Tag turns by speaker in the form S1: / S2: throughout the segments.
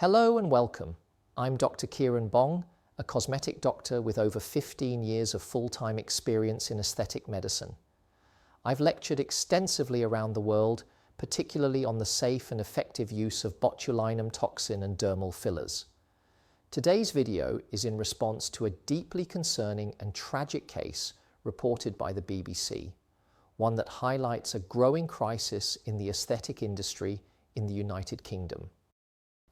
S1: Hello and welcome. I'm Dr. Kieren Bong, a cosmetic doctor with over 15 years of full-time experience in aesthetic medicine. I've lectured extensively around the world, particularly on the safe and effective use of botulinum toxin and dermal fillers. Today's video is in response to a deeply concerning and tragic case reported by the BBC, one that highlights a growing crisis in the aesthetic industry in the United Kingdom.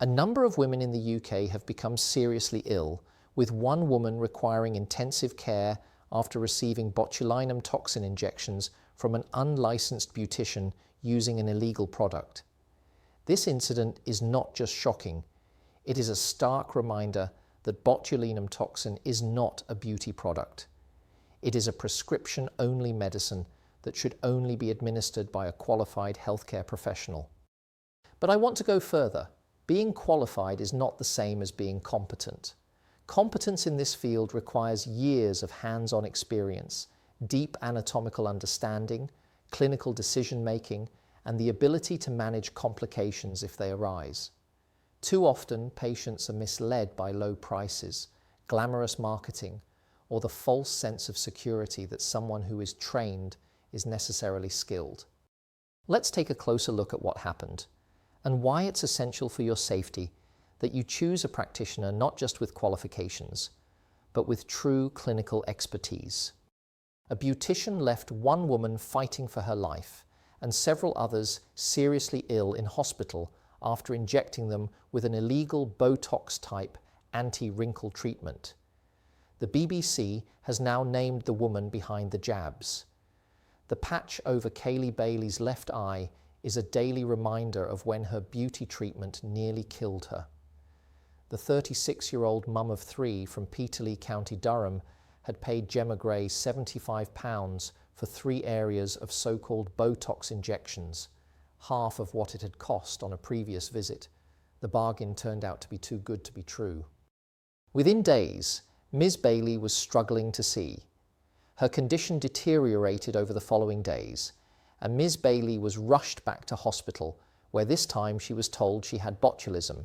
S1: A number of women in the UK have become seriously ill, with one woman requiring intensive care after receiving botulinum toxin injections from an unlicensed beautician using an illegal product. This incident is not just shocking, it is a stark reminder that botulinum toxin is not a beauty product. It is a prescription-only medicine that should only be administered by a qualified healthcare professional. But I want to go further. Being qualified is not the same as being competent. Competence in this field requires years of hands-on experience, deep anatomical understanding, clinical decision-making, and the ability to manage complications if they arise. Too often, patients are misled by low prices, glamorous marketing, or the false sense of security that someone who is trained is necessarily skilled. Let's take a closer look at what happened, and why it's essential for your safety that you choose a practitioner not just with qualifications, but with true clinical expertise. A beautician left one woman fighting for her life and several others seriously ill in hospital after injecting them with an illegal Botox-type anti-wrinkle treatment. The BBC has now named the woman behind the jabs. The patch over Kaylee Bailey's left eye is a daily reminder of when her beauty treatment nearly killed her. The 36-year-old mum of three from Peterlee, County Durham, had paid Gemma Gray £75 for 3 areas of so-called Botox injections, half of what it had cost on a previous visit. The bargain turned out to be too good to be true. Within days, Ms. Bailey was struggling to see. Her condition deteriorated over the following days, and Ms. Bailey was rushed back to hospital, where this time she was told she had botulism,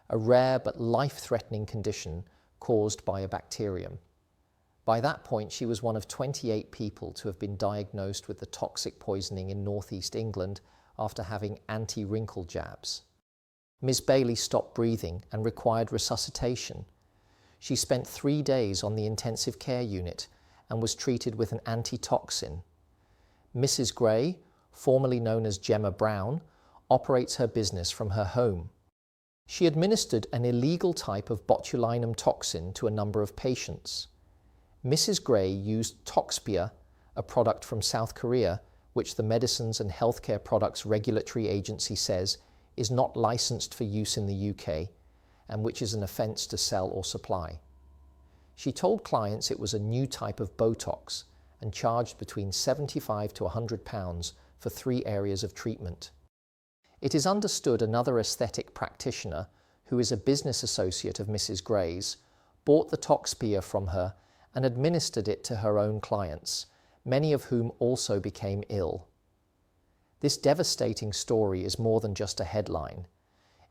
S1: a rare but life-threatening condition caused by a bacterium. By that point, she was one of 28 people to have been diagnosed with the toxic poisoning in northeast England after having anti-wrinkle jabs. Ms. Bailey stopped breathing and required resuscitation. She spent 3 days on the intensive care unit and was treated with an antitoxin. Mrs. Gray, formerly known as Gemma Brown, operates her business from her home. She administered an illegal type of botulinum toxin to a number of patients. Mrs. Gray used Toxpia, a product from South Korea, which the Medicines and Healthcare Products Regulatory Agency says is not licensed for use in the UK, and which is an offence to sell or supply. She told clients it was a new type of Botox and charged between £75 to £100 for 3 areas of treatment. It is understood another aesthetic practitioner, who is a business associate of Mrs. Gray's, bought the Toxpia from her and administered it to her own clients, many of whom also became ill. This devastating story is more than just a headline.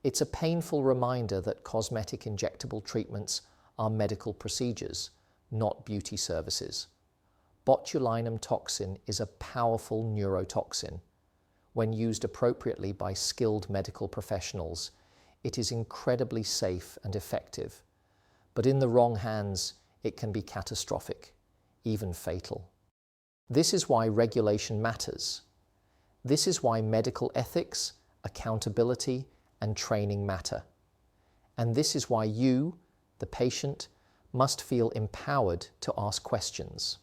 S1: It's a painful reminder that cosmetic injectable treatments are medical procedures, not beauty services. Botulinum toxin is a powerful neurotoxin. When used appropriately by skilled medical professionals, it is incredibly safe and effective. But in the wrong hands, it can be catastrophic, even fatal. This is why regulation matters. This is why medical ethics, accountability, and training matter. And this is why you, the patient, must feel empowered to ask questions.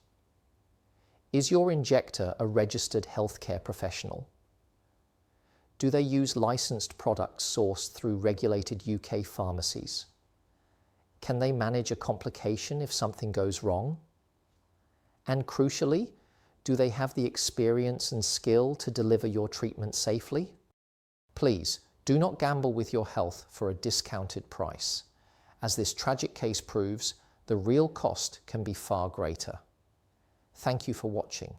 S1: Is your injector a registered healthcare professional? Do they use licensed products sourced through regulated UK pharmacies? Can they manage a complication if something goes wrong? And crucially, do they have the experience and skill to deliver your treatment safely? Please, do not gamble with your health for a discounted price. As this tragic case proves, the real cost can be far greater. Thank you for watching.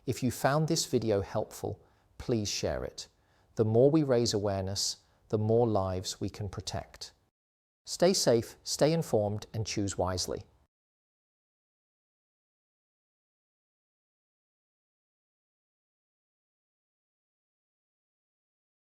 S1: If you found this video helpful, please share it. The more we raise awareness, the more lives we can protect. Stay safe, stay informed, and choose wisely.